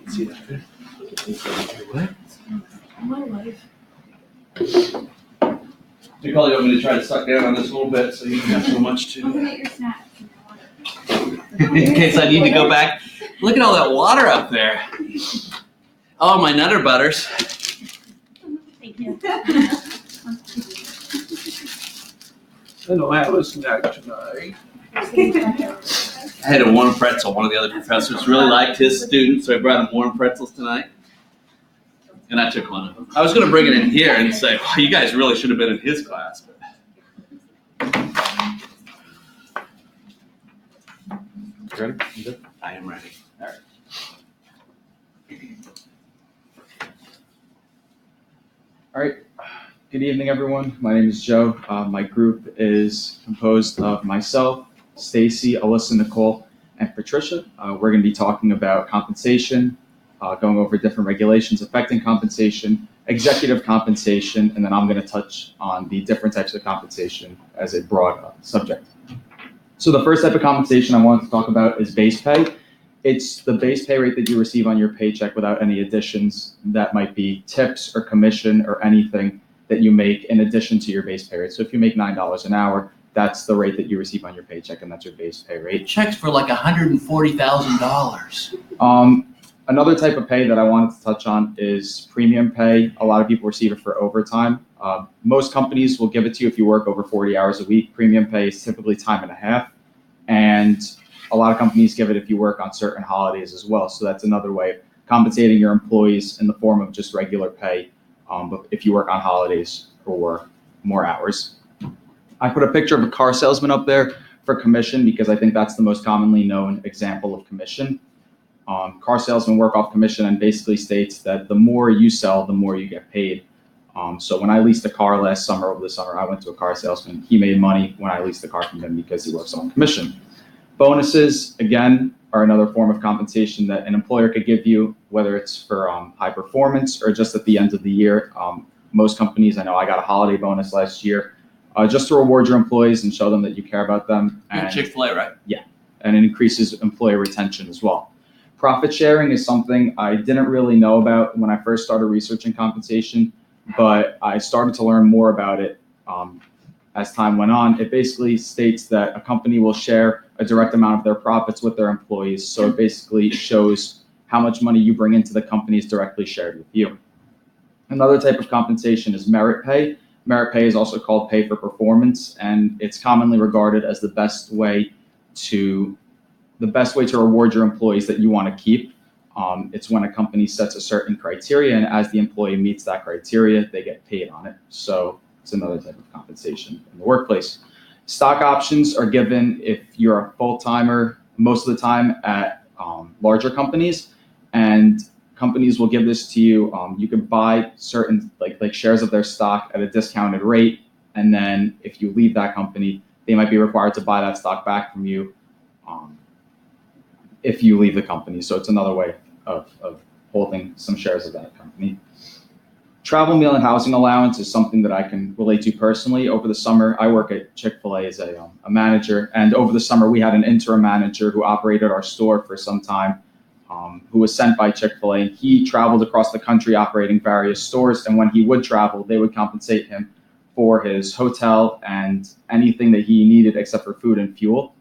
See that? What? My life. You probably want me to try to suck down on this a little bit so you don't have so much Don't to. forget your snacks and your water. In case I need to go back. Look at all that water up there. Oh, my Nutter Butters. Thank you. I don't have a snack tonight. I had a warm pretzel. One of the other professors really liked his student, so I brought him warm pretzels tonight. And I took one of them. I was going to bring it in here and say, well, you guys really should have been in his class. But... Ready? You good? I am ready. All right. Good evening, everyone. My name is Joe. My group is composed of myself, Stacy, Alyssa, Nicole, and Patricia. We're going to be talking about compensation, going over different regulations affecting compensation, executive compensation, and then I'm going to touch on the different types of compensation as a broad subject. So the first type of compensation I want to talk about is base pay. It's the base pay rate that you receive on your paycheck without any additions. That might be tips or commission or anything that you make in addition to your base pay rate. So if you make $9 an hour, that's the rate that you receive on your paycheck, and that's your base pay rate. Checks for like $140,000. Another type of pay that I wanted to touch on is premium pay. A lot of people receive it for overtime. Most companies will give it to you if you work over 40 hours a week. Premium pay is typically time and a half. And a lot of companies give it if you work on certain holidays as well. So that's another way of compensating your employees in the form of just regular pay, but if you work on holidays or more hours. I put a picture of a car salesman up there for commission because I think that's the most commonly known example of commission. Car salesmen work off commission and basically states that the more you sell, the more you get paid. So when I leased a car over the summer, I went to a car salesman. He made money when I leased the car from him because he works on commission. Bonuses, again, are another form of compensation that an employer could give you, whether it's for high performance or just at the end of the year. Most companies, I know I got a holiday bonus last year, just to reward your employees and show them that you care about them. And Chick-fil-A, right? Yeah, and it increases employee retention as well. Profit sharing is something I didn't really know about when I first started researching compensation, but I started to learn more about it as time went on. It basically states that a company will share a direct amount of their profits with their employees. So it basically shows how much money you bring into the company is directly shared with you. Another type of compensation is merit pay. Merit pay is also called pay for performance, and it's commonly regarded as the best way to reward your employees that you want to keep. It's when a company sets a certain criteria, and as the employee meets that criteria, they get paid on it. So it's another type of compensation in the workplace. Stock options are given if you're a full-timer most of the time at larger companies, and companies will give this to you. You can buy certain like shares of their stock at a discounted rate, and then if you leave that company, they might be required to buy that stock back from you if you leave the company. So it's another way of holding some shares of that company. Travel, meal, and housing allowance is something that I can relate to personally. Over the summer, I work at Chick-fil-A as a manager, and over the summer we had an interim manager who operated our store for some time, who was sent by Chick-fil-A, and he traveled across the country operating various stores, and when he would travel, they would compensate him for his hotel and anything that he needed except for food and fuel.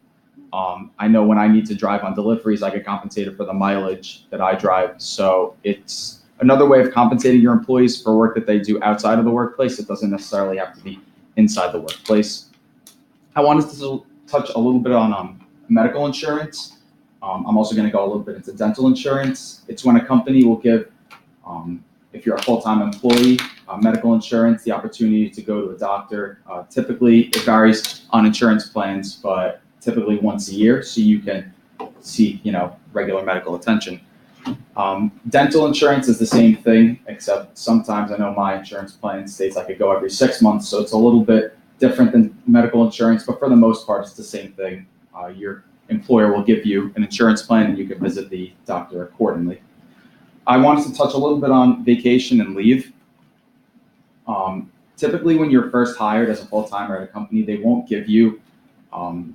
I know when I need to drive on deliveries, I get compensated for the mileage that I drive. So it's another way of compensating your employees for work that they do outside of the workplace. It doesn't necessarily have to be inside the workplace. I wanted to touch a little bit on medical insurance. I'm also going to go a little bit into dental insurance. It's when a company will give, if you're a full-time employee, medical insurance, the opportunity to go to a doctor. Typically, it varies on insurance plans, but typically once a year, so you can seek, regular medical attention. Dental insurance is the same thing, except sometimes I know my insurance plan states I could go every 6 months, so it's a little bit different than medical insurance, but for the most part, it's the same thing. Your employer will give you an insurance plan, and you can visit the doctor accordingly. I wanted to touch a little bit on vacation and leave. Typically, when you're first hired as a full-timer at a company, they won't give you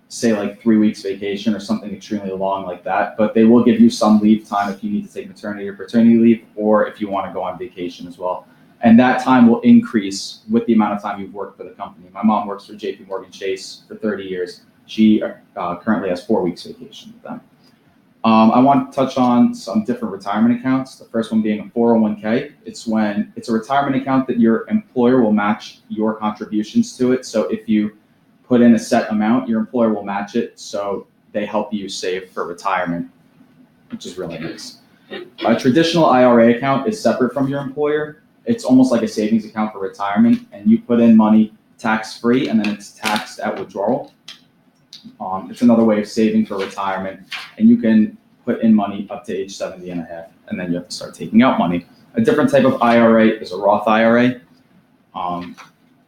say like 3 weeks vacation or something extremely long like that, but they will give you some leave time if you need to take maternity or paternity leave, or if you want to go on vacation as well. And that time will increase with the amount of time you've worked for the company. My mom works for JP Morgan Chase for 30 years. She currently has 4 weeks vacation with them. I want to touch on some different retirement accounts. The first one being a 401k. It's a retirement account that your employer will match your contributions to it. So if you put in a set amount, your employer will match it. So they help you save for retirement, which is really nice. A traditional IRA account is separate from your employer. It's almost like a savings account for retirement, and you put in money tax-free, and then it's taxed at withdrawal. It's another way of saving for retirement, and you can put in money up to age 70 and a half, and then you have to start taking out money. A different type of IRA is a Roth IRA.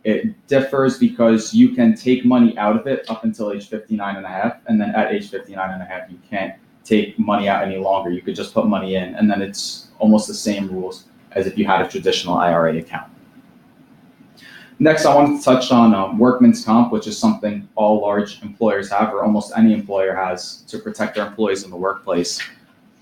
It differs because you can take money out of it up until age 59 and a half, and then at age 59 and a half, you can't take money out any longer. You could just put money in, and then it's almost the same rules as if you had a traditional IRA account. Next, I wanted to touch on workman's comp, which is something all large employers have, or almost any employer has, to protect their employees in the workplace.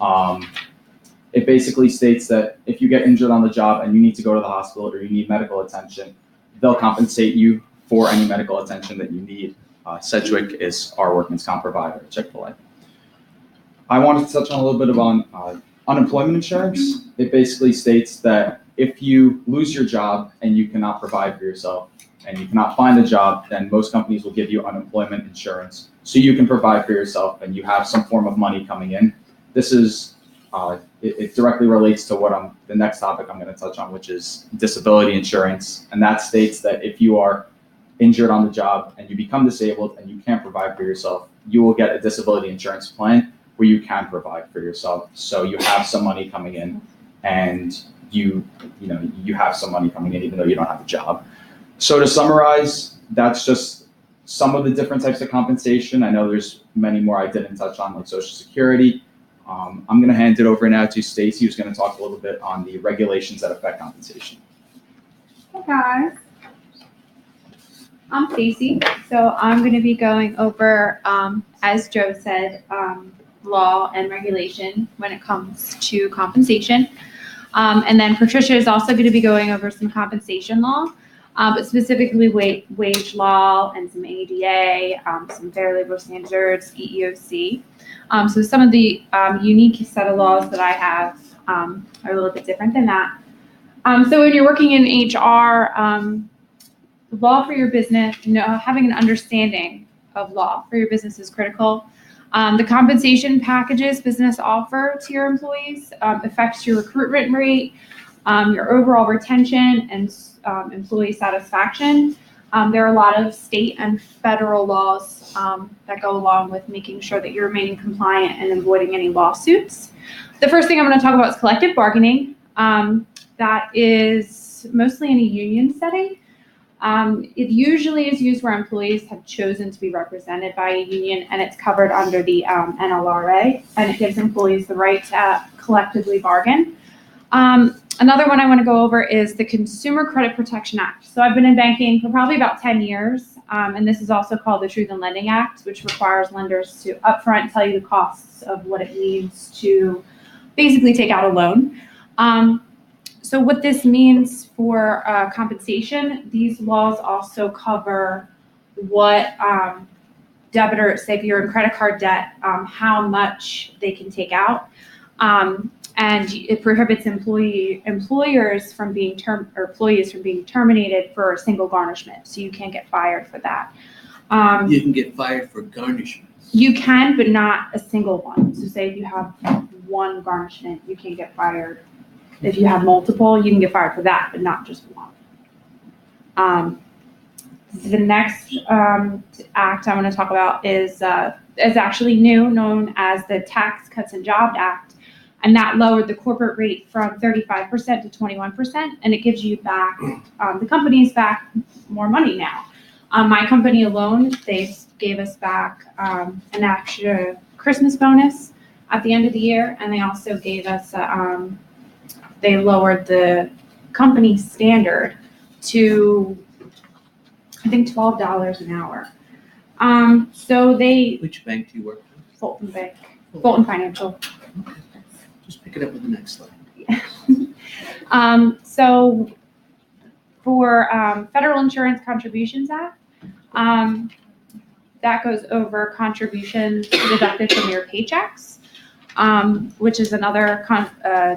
It basically states that if you get injured on the job and you need to go to the hospital or you need medical attention, they'll compensate you for any medical attention that you need. Sedgwick is our workman's comp provider at Chick-fil-A. I wanted to touch on a little bit about unemployment insurance. It basically states that if you lose your job and you cannot provide for yourself and you cannot find a job, then most companies will give you unemployment insurance so you can provide for yourself and you have some form of money coming in. This is, it directly relates to the next topic I'm going to touch on, which is disability insurance. And that states that if you are injured on the job and you become disabled and you can't provide for yourself, you will get a disability insurance plan where you can provide for yourself. So you have some money coming in, and you have some money coming in even though you don't have a job. So to summarize, that's just some of the different types of compensation. I know there's many more I didn't touch on, like Social Security. I'm going to hand it over now to Stacy, who's going to talk a little bit on the regulations that affect compensation. Hey guys, I'm Stacy. So I'm going to be going over, as Joe said, law and regulation when it comes to compensation. And then Patricia is also going to be going over some compensation law, but specifically wage law and some ADA, some Fair Labor Standards, EEOC. So some of the unique set of laws that I have are a little bit different than that. So when you're working in HR, the law for your business, having an understanding of law for your business is critical. The compensation packages business offer to your employees affects your recruitment rate, your overall retention, and employee satisfaction. There are a lot of state and federal laws that go along with making sure that you're remaining compliant and avoiding any lawsuits. The first thing I'm going to talk about is collective bargaining. That is mostly in a union setting. It usually is used where employees have chosen to be represented by a union, and it's covered under the NLRA, and it gives employees the right to collectively bargain. Another one I want to go over is the Consumer Credit Protection Act. So I've been in banking for probably about 10 years, and this is also called the Truth in Lending Act, which requires lenders to upfront tell you the costs of what it means to basically take out a loan. So what this means for compensation, these laws also cover what debtor, say if you're in credit card debt, how much they can take out. And it prohibits employers from being employees from being terminated for a single garnishment. So you can't get fired for that. You can get fired for garnishment. You can, but not a single one. So say if you have one garnishment, you can't get fired. If you have multiple, you can get fired for that, but not just one. The next act I want to talk about is actually new, known as the Tax Cuts and Jobs Act, and that lowered the corporate rate from 35% to 21%, and it gives you back, the companies back more money now. My company alone, they gave us back an extra Christmas bonus at the end of the year, and they also gave us they lowered the company standard to, I think, $12 an hour. So they, Which bank do you work for? Fulton Bank, Fulton Financial. Just pick it up with the next slide. So for Federal Insurance Contributions Act, that goes over contributions deducted from your paychecks, which is another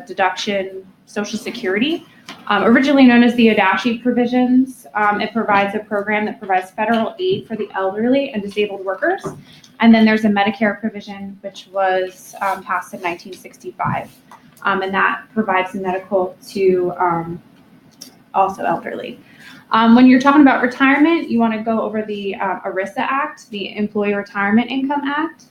deduction, Social Security. Originally known as the ODASHI provisions, it provides a program that provides federal aid for the elderly and disabled workers. And then there's a Medicare provision, which was passed in 1965. And that provides medical to also elderly. When you're talking about retirement, you want to go over the ERISA Act, the Employee Retirement Income Act.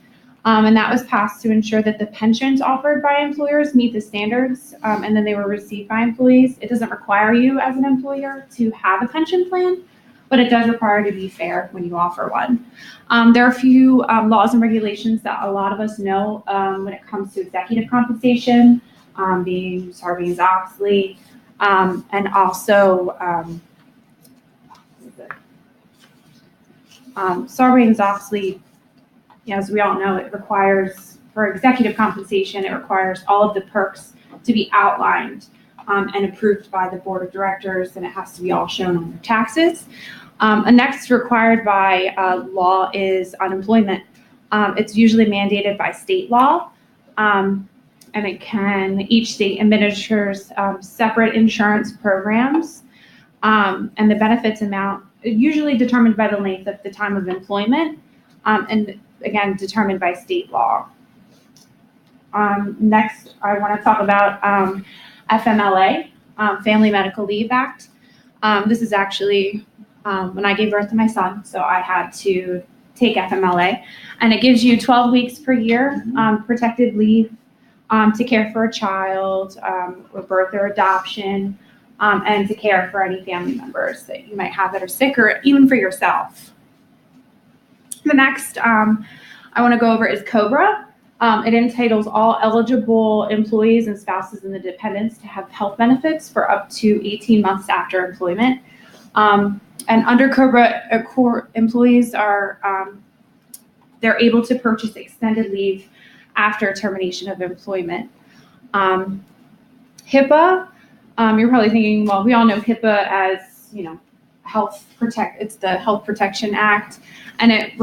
And that was passed to ensure that the pensions offered by employers meet the standards, and then they were received by employees. It doesn't require you as an employer to have a pension plan, but it does require to be fair when you offer one. There are a few laws and regulations that a lot of us know when it comes to executive compensation, being Sarbanes-Oxley, and also Sarbanes-Oxley. As we all know, it requires, for executive compensation, it requires all of the perks to be outlined and approved by the board of directors, and it has to be all shown on their taxes. And next required by law is unemployment. It's usually mandated by state law, and each state administers separate insurance programs, and the benefits amount usually determined by the length of the time of employment, and again, determined by state law. Next, I want to talk about FMLA, Family Medical Leave Act. This is actually when I gave birth to my son, so I had to take FMLA, and it gives you 12 weeks per year protected leave to care for a child, or birth or adoption, and to care for any family members that you might have that are sick, or even for yourself. The next I want to go over is COBRA. It entitles all eligible employees and spouses and the dependents to have health benefits for up to 18 months after employment. And under COBRA, employees are they're able to purchase extended leave after termination of employment. HIPAA, you're probably thinking, well, we all know HIPAA as, it's the Health Protection Act, and it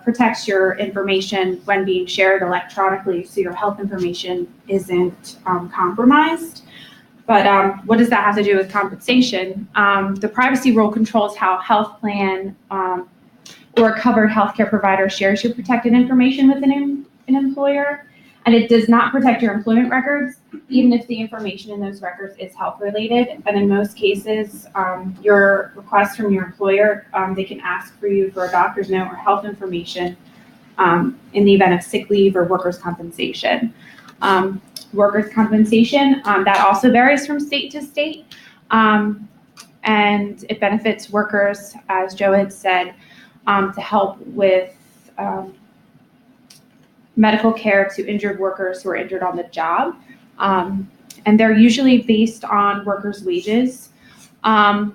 protects your information when being shared electronically, so your health information isn't compromised. But what does that have to do with compensation? The privacy rule controls how health plan or a covered healthcare provider shares your protected information with an employer, and it does not protect your employment records, even if the information in those records is health related. And in most cases, your request from your employer, they can ask for you for a doctor's note or health information in the event of sick leave or workers' compensation. Workers' compensation, that also varies from state to state, and it benefits workers, as Joe had said, to help with medical care to injured workers who are injured on the job. And they're usually based on workers' wages and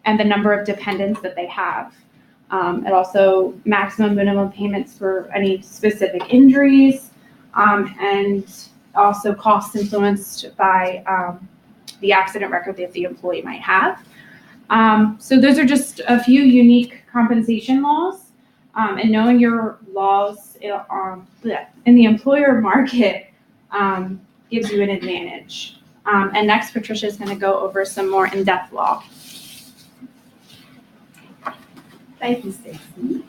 the number of dependents that they have. And also maximum minimum payments for any specific injuries, and also costs influenced by the accident record that the employee might have. So those are just a few unique compensation laws. And knowing your laws in the employer market gives you an advantage. And next, Patricia is going to go over some more in-depth law. Thank you, Stacy.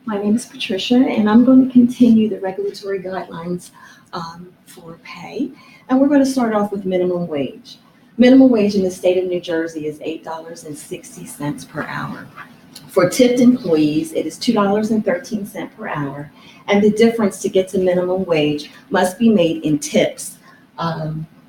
My name is Patricia, and I'm going to continue the regulatory guidelines for pay. And we're going to start off with minimum wage. Minimum wage in the state of New Jersey is $8.60 per hour. For tipped employees, it is $2.13 per hour, and the difference to get to minimum wage must be made in tips,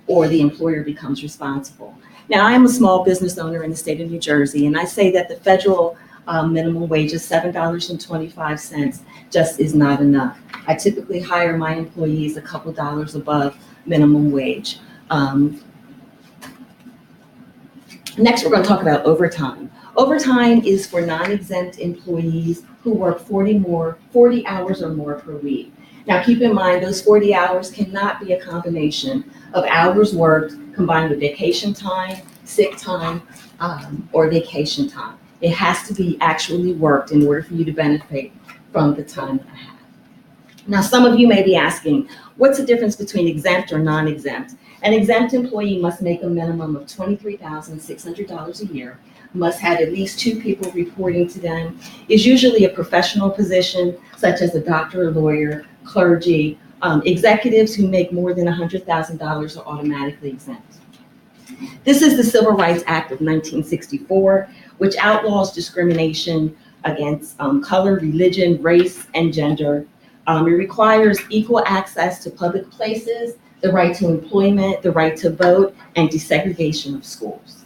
or the employer becomes responsible. Now, I am a small business owner in the state of New Jersey, and I say that the federal minimum wage is $7.25 just is not enough. I typically hire my employees a couple dollars above minimum wage. Next, we're going to talk about overtime. Overtime is for non-exempt employees who work 40 hours or more per week. Now, keep in mind, those 40 hours cannot be a combination of hours worked combined with vacation time, sick time, or vacation time. It has to be actually worked in order for you to benefit from the time that I have. Now, some of you may be asking, what's the difference between exempt or non-exempt? An exempt employee must make a minimum of $23,600 a year, must have at least 2 people reporting to them, is usually a professional position such as a doctor, a lawyer, clergy. Executives who make more than $100,000 are automatically exempt. This is the Civil Rights Act of 1964, which outlaws discrimination against color, religion, race, and gender. It requires equal access to public places, the right to employment, the right to vote, and desegregation of schools.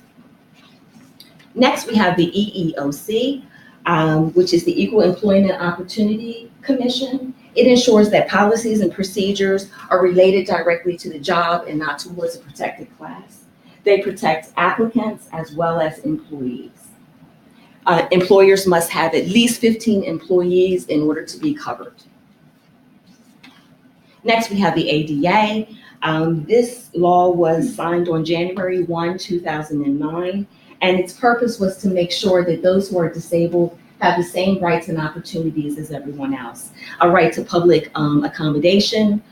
Next, we have the EEOC, which is the Equal Employment Opportunity Commission. It ensures that policies and procedures are related directly to the job and not towards a protected class. They protect applicants as well as employees. Employers must have at least 15 employees in order to be covered. Next, we have the ADA. This law was signed on January 1, 2009, and its purpose was to make sure that those who are disabled have the same rights and opportunities as everyone else. A right to public accommodation,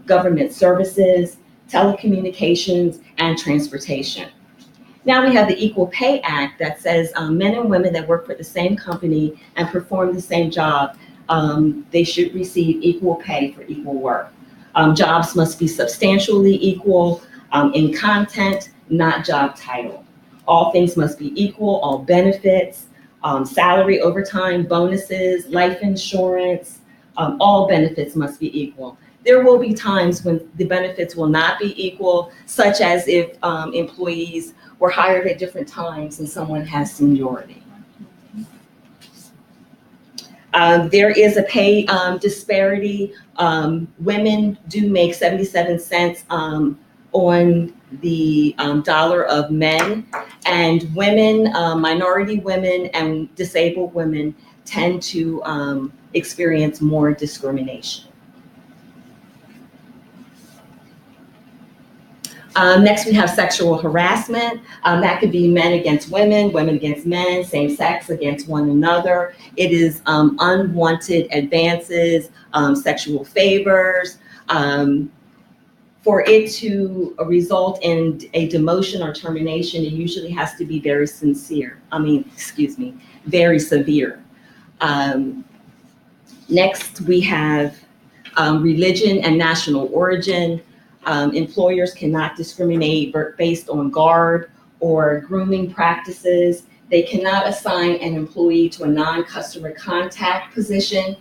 government services, telecommunications, and transportation. Now we have the Equal Pay Act that says men and women that work for the same company and perform the same job, they should receive equal pay for equal work. Jobs must be substantially equal in content, not job title. All things must be equal, all benefits, salary, overtime, bonuses, life insurance, all benefits must be equal. There will be times when the benefits will not be equal, such as if employees were hired at different times and someone has seniority. There is a pay disparity. Women do make 77 cents on the dollar of men, and women, minority women and disabled women tend to experience more discrimination. Next, we have sexual harassment. That could be men against women, women against men, same sex against one another. It is unwanted advances, sexual favors. For it to result in a demotion or termination, it usually has to be very very severe. Next, we have religion and national origin. Employers cannot discriminate based on garb or grooming practices. They cannot assign an employee to a non-customer contact position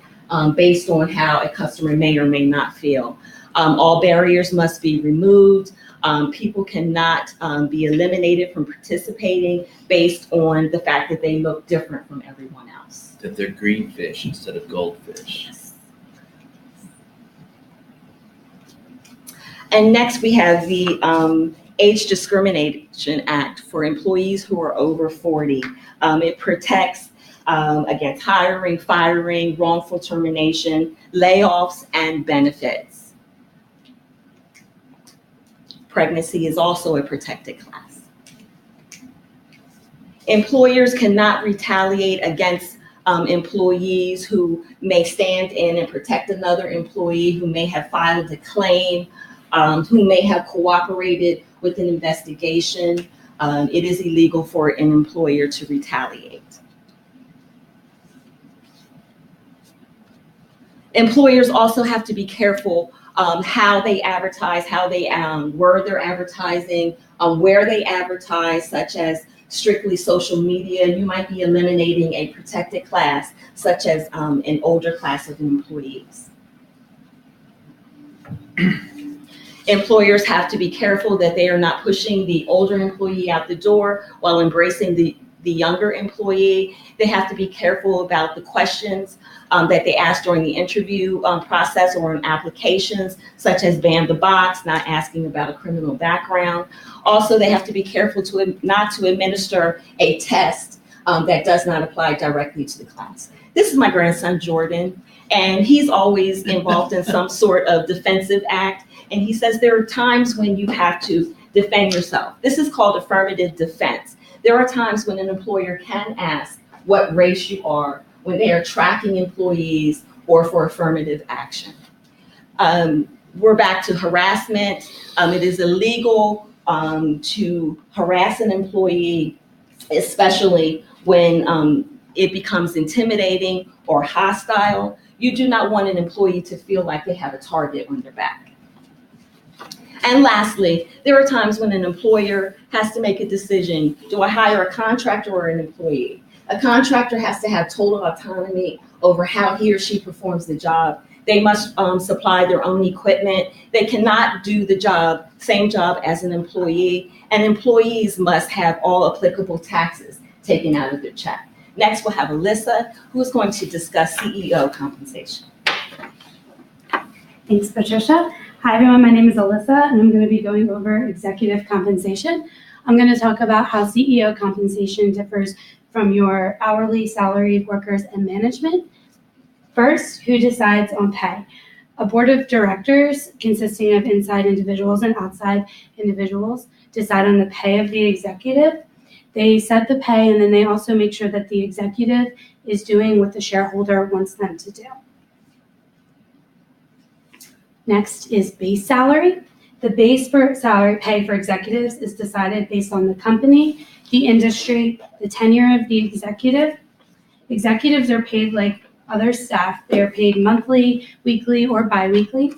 based on how a customer may or may not feel. All barriers must be removed. People cannot be eliminated from participating based on the fact that they look different from everyone else. That they're green fish instead of goldfish. Yes. And next we have the Age Discrimination Act for employees who are over 40. It protects against hiring, firing, wrongful termination, layoffs, and benefits. Pregnancy is also a protected class. Employers cannot retaliate against employees who may stand in and protect another employee who may have filed a claim, who may have cooperated with an investigation. It is illegal for an employer to retaliate. Employers also have to be careful how they advertise, how they word their advertising, where they advertise, such as strictly social media. You might be eliminating a protected class, such as an older class of employees. Employers have to be careful that they are not pushing the older employee out the door while embracing the younger employee. They have to be careful about the questions that they ask during the interview process or in applications, such as ban the box, not asking about a criminal background. Also, they have to be careful not to administer a test that does not apply directly to the class. This is my grandson, Jordan, and he's always involved in some sort of defensive act. And he says there are times when you have to defend yourself. This is called affirmative defense. There are times when an employer can ask what race you are when they are tracking employees or for affirmative action. We're back to harassment. It is illegal to harass an employee, especially when it becomes intimidating or hostile. You do not want an employee to feel like they have a target on their back. And lastly, there are times when an employer has to make a decision. Do I hire a contractor or an employee? A contractor has to have total autonomy over how he or she performs the job. They must supply their own equipment. They cannot do the same job as an employee, and employees must have all applicable taxes taken out of their check. Next, we'll have Alyssa, who is going to discuss CEO compensation. Thanks, Patricia. Hi, everyone. My name is Alyssa, and I'm going to be going over executive compensation. I'm going to talk about how CEO compensation differs from your hourly salaried workers and management. First, who decides on pay? A board of directors consisting of inside individuals and outside individuals decide on the pay of the executive. They set the pay, and then they also make sure that the executive is doing what the shareholder wants them to do. Next is base salary. The base for salary pay for executives is decided based on the company, the industry, the tenure of the executive. Executives are paid like other staff. They are paid monthly, weekly, or biweekly,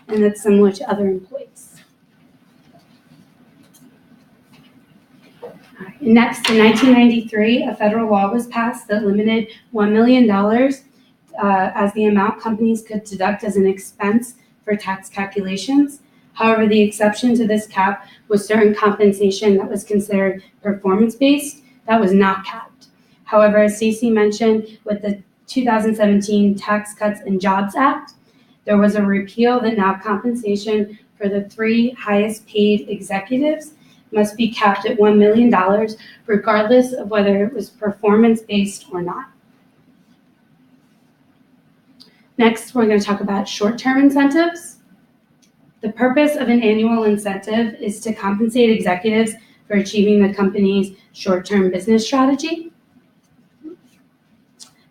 and that's similar to other employees. All right. Next, in 1993, a federal law was passed that limited $1 million as the amount companies could deduct as an expense for tax calculations. However, the exception to this cap was certain compensation that was considered performance-based that was not capped. However, as Stacey mentioned, with the 2017 Tax Cuts and Jobs Act, there was a repeal that now compensation for the 3 highest paid executives must be capped at $1 million, regardless of whether it was performance-based or not. Next, we're going to talk about short-term incentives. The purpose of an annual incentive is to compensate executives for achieving the company's short-term business strategy.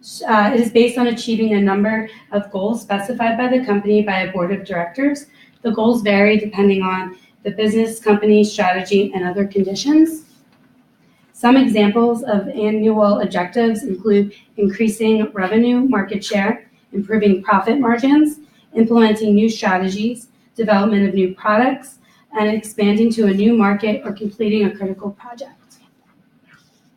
It is based on achieving a number of goals specified by the company by a board of directors. The goals vary depending on the business, company, strategy, and other conditions. Some examples of annual objectives include increasing revenue, market share, improving profit margins, implementing new strategies, development of new products, and expanding to a new market or completing a critical project.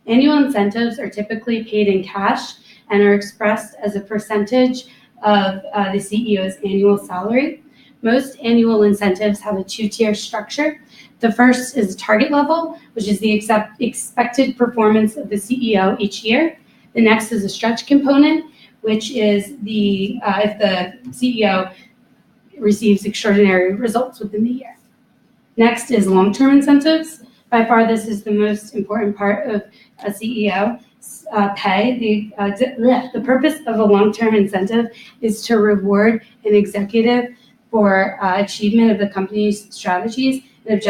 Annual incentives are typically paid in cash and are expressed as a percentage of the CEO's annual salary. Most annual incentives have a 2-tier structure. The first is target level, which is the expected performance of the CEO each year. The next is a stretch component, which is if the CEO receives extraordinary results within the year. Next is long-term incentives. By far, this is the most important part of a CEO pay. The purpose of a long-term incentive is to reward an executive for achievement of the company's strategies and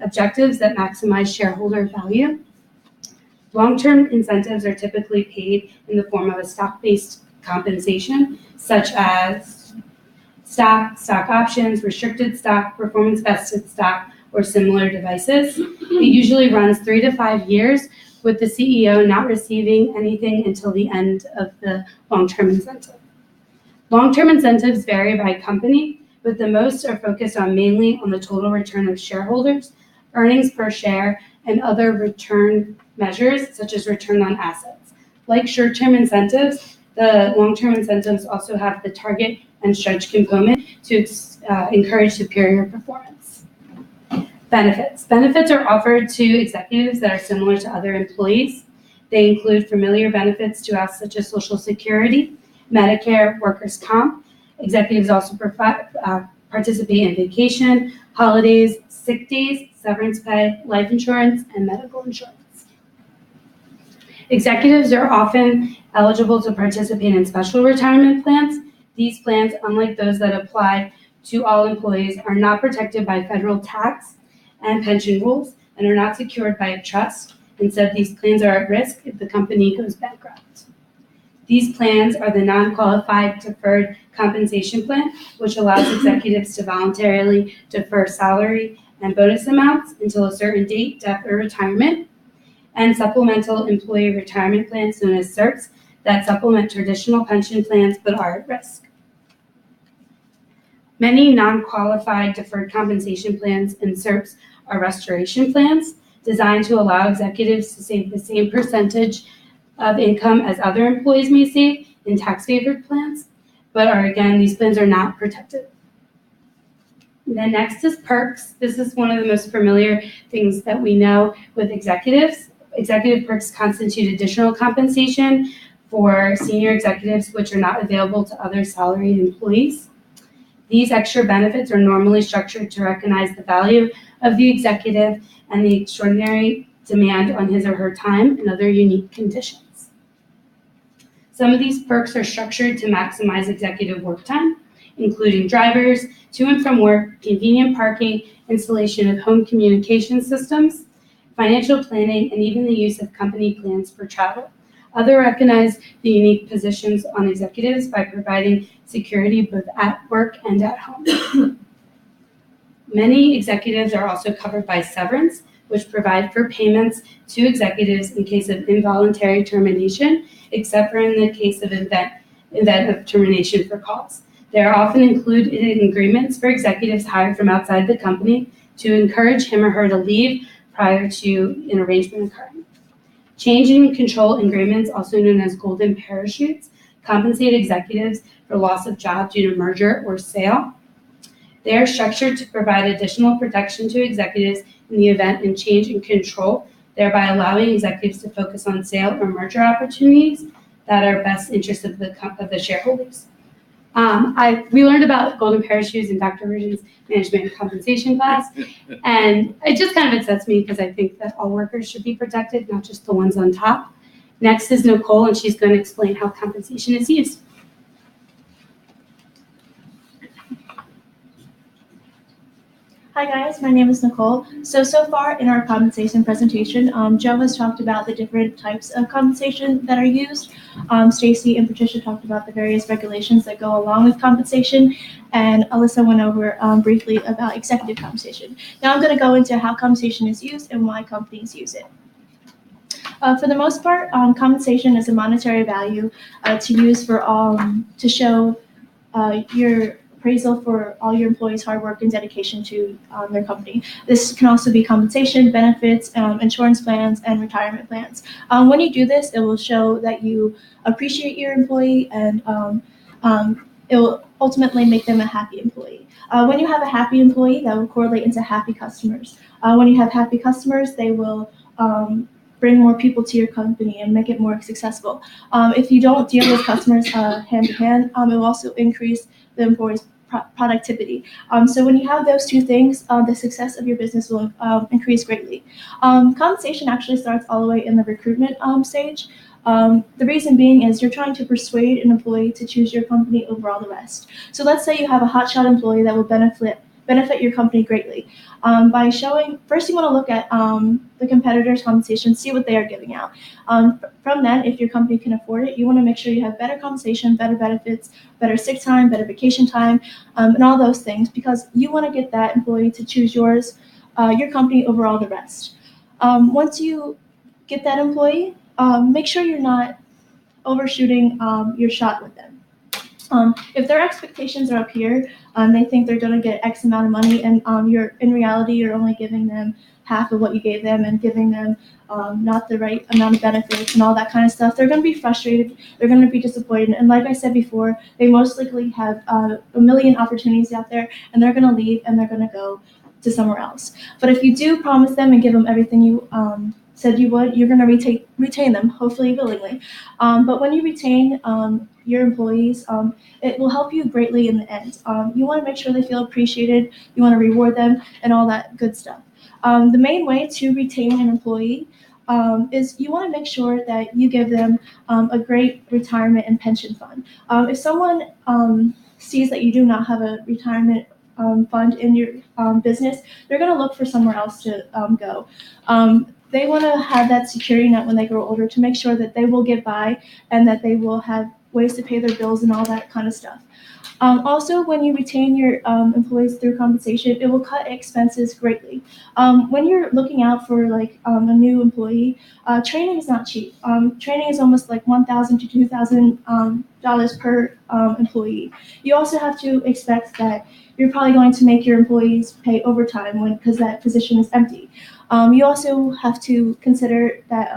objectives that maximize shareholder value. Long-term incentives are typically paid in the form of a stock-based compensation, such as stock options, restricted stock, performance-vested stock, or similar devices. It usually runs 3 to 5 years, with the CEO not receiving anything until the end of the long-term incentive. Long-term incentives vary by company, but the most are focused mainly on the total return of shareholders, earnings per share, and other return measures, such as return on assets. Like short-term incentives, the long-term incentives also have the target and stretch component to encourage superior performance. Benefits. Benefits are offered to executives that are similar to other employees. They include familiar benefits to us, such as Social Security, Medicare, workers' comp. Executives also participate in vacation, holidays, sick days, severance pay, life insurance, and medical insurance. Executives are often eligible to participate in special retirement plans. These plans, unlike those that apply to all employees, are not protected by federal tax and pension rules and are not secured by a trust. Instead, these plans are at risk if the company goes bankrupt. These plans are the non-qualified deferred compensation plan, which allows executives to voluntarily defer salary and bonus amounts until a certain date, death, or retirement, and supplemental employee retirement plans known as SERPs that supplement traditional pension plans but are at risk. Many non-qualified deferred compensation plans and SERPs are restoration plans designed to allow executives to save the same percentage of income as other employees may save in tax-favored plans, but these plans are not protected. Then next is perks. This is one of the most familiar things that we know with executives. Executive perks constitute additional compensation for senior executives which are not available to other salaried employees. These extra benefits are normally structured to recognize the value of the executive and the extraordinary demand on his or her time and other unique conditions. Some of these perks are structured to maximize executive work time, including drivers to and from work, convenient parking, installation of home communication systems, financial planning, and even the use of company plans for travel. Others recognize the unique positions on executives by providing security both at work and at home. Many executives are also covered by severance, which provide for payments to executives in case of involuntary termination, except for in the case of event of termination for cause. They are often included in agreements for executives hired from outside the company to encourage him or her to leave prior to an arrangement occurring. Change in control agreements, also known as golden parachutes, compensate executives for loss of job due to merger or sale. They are structured to provide additional protection to executives in the event of change in control, thereby allowing executives to focus on sale or merger opportunities that are best interest of the shareholders. We learned about golden parachutes in Dr. Ridgen's management and compensation class, and it just kind of upsets me because I think that all workers should be protected, not just the ones on top. Next is Nicole, and she's going to explain how compensation is used. Hi guys, my name is Nicole. So far in our compensation presentation, Joe has talked about the different types of compensation that are used. Stacy and Patricia talked about the various regulations that go along with compensation, and Alyssa went over briefly about executive compensation. Now I'm going to go into how compensation is used and why companies use it. For the most part, compensation is a monetary value to use for to show your appraisal for all your employees' hard work and dedication to their company. This can also be compensation, benefits, insurance plans, and retirement plans. When you do this, it will show that you appreciate your employee, and it will ultimately make them a happy employee. When you have a happy employee, that will correlate into happy customers. When you have happy customers, they will bring more people to your company and make it more successful. If you don't deal with customers hand to hand, it will also increase the employee's productivity. So when you have those two things, the success of your business will increase greatly. Compensation actually starts all the way in the recruitment stage. The reason being is you're trying to persuade an employee to choose your company over all the rest. So let's say you have a hotshot employee that will benefit your company greatly. By showing, first you want to look at the competitor's compensation, see what they are giving out. From that, if your company can afford it, you want to make sure you have better compensation, better benefits, better sick time, better vacation time, and all those things, because you want to get that employee to choose your company over all the rest. Once you get that employee, make sure you're not overshooting your shot with them. If their expectations are up here, they think they're going to get X amount of money, and in reality, you're only giving them half of what you gave them and giving them not the right amount of benefits and all that kind of stuff, they're going to be frustrated, they're going to be disappointed, and like I said before, they most likely have a million opportunities out there, and they're going to leave and they're going to go to somewhere else. But if you do promise them and give them everything you said you would, you're going to retain them, hopefully willingly. But when you retain your employees, it will help you greatly in the end. You want to make sure they feel appreciated, you want to reward them, and all that good stuff. The main way to retain an employee is you want to make sure that you give them a great retirement and pension fund. If someone sees that you do not have a retirement fund in your business, they're going to look for somewhere else to go. They want to have that security net when they grow older to make sure that they will get by and that they will have ways to pay their bills and all that kind of stuff. Also, when you retain your employees through compensation, it will cut expenses greatly. When you're looking out for like a new employee, training is not cheap. Training is almost like $1,000 to $2,000 per employee. You also have to expect that you're probably going to make your employees pay overtime because that position is empty. You also have to consider that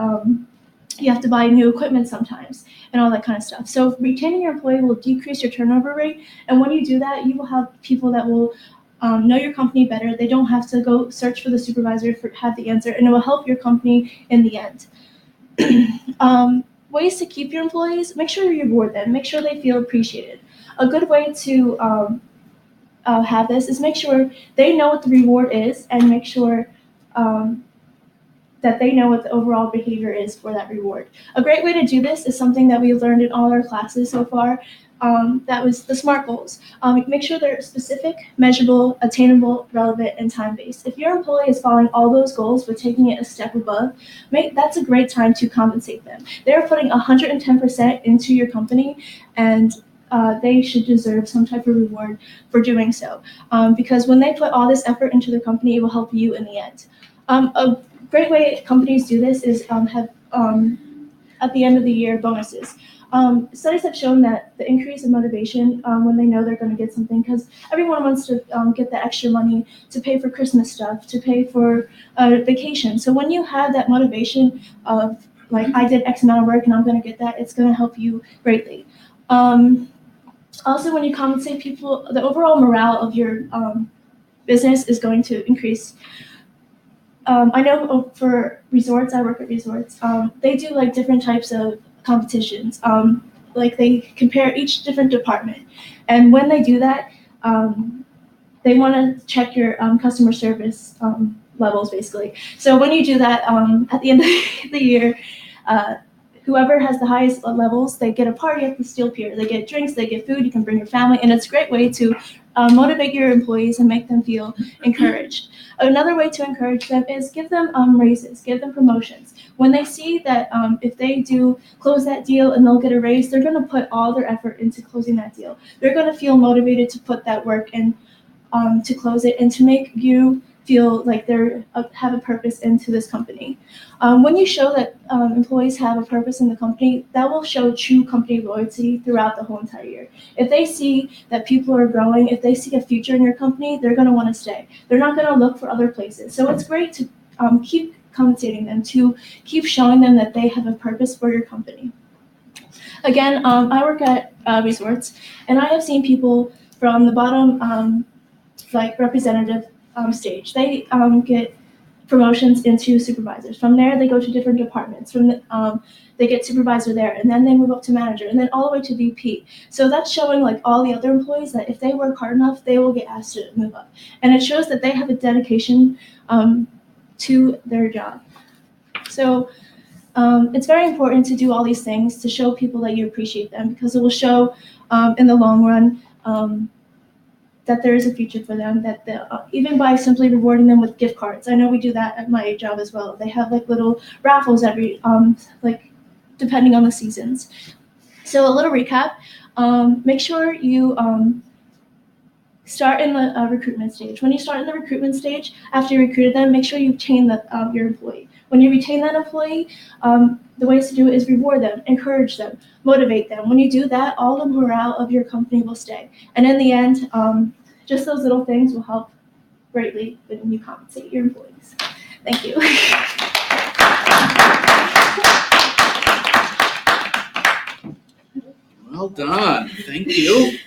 you have to buy new equipment sometimes and all that kind of stuff. So retaining your employee will decrease your turnover rate. And when you do that, you will have people that will know your company better. They don't have to go search for the supervisor to have the answer, and it will help your company in the end. Ways to keep your employees: make sure you reward them. Make sure they feel appreciated. A good way to have this is make sure they know what the reward is, and make sure that they know what the overall behavior is for that reward. A great way to do this is something that we've learned in all our classes so far. That was the SMART goals. Make sure they're specific, measurable, attainable, relevant, and time-based. If your employee is following all those goals but taking it a step above, that's a great time to compensate them. They're putting 110% into your company, and they should deserve some type of reward for doing so. Because when they put all this effort into their company, it will help you in the end. A great way companies do this is have at the end of the year bonuses. Studies have shown that the increase in motivation when they know they're going to get something, because everyone wants to get the extra money to pay for Christmas stuff, to pay for vacation. So when you have that motivation of like, I did X amount of work and I'm going to get that, it's going to help you greatly. Also, when you compensate people, the overall morale of your business is going to increase. I know for resorts, I work at resorts, they do like different types of competitions. Like they compare each different department. And when they do that, they want to check your customer service levels, basically. So when you do that, at the end of the year, whoever has the highest levels, they get a party at the Steel Pier. They get drinks, they get food, you can bring your family, and it's a great way to motivate your employees and make them feel encouraged. Another way to encourage them is give them raises, give them promotions. When they see that if they do close that deal and they'll get a raise, they're going to put all their effort into closing that deal. They're going to feel motivated to put that work in to close it and to make you feel like they have a purpose into this company. When you show that employees have a purpose in the company, that will show true company loyalty throughout the whole entire year. If they see that people are growing, if they see a future in your company, they're going to want to stay. They're not going to look for other places. So it's great to keep compensating them, to keep showing them that they have a purpose for your company. Again, I work at resorts, and I have seen people from the bottom, like representative stage. They get promotions into supervisors. From there, they go to different departments. From the, they get supervisor there, and then they move up to manager, and then all the way to VP. So that's showing like all the other employees that if they work hard enough, they will get asked to move up. And it shows that they have a dedication to their job. So it's very important to do all these things to show people that you appreciate them, because it will show in the long run that there is a future for them, that even by simply rewarding them with gift cards. I know we do that at my job as well. They have like little raffles every, like depending on the seasons. So a little recap, make sure you start in the recruitment stage. When you start in the recruitment stage, after you recruited them, make sure you retain your employee. When you retain that employee, the ways to do it is reward them, encourage them, motivate them. When you do that, all the morale of your company will stay. And in the end, just those little things will help greatly when you compensate your employees. Thank you. Well done. Thank you.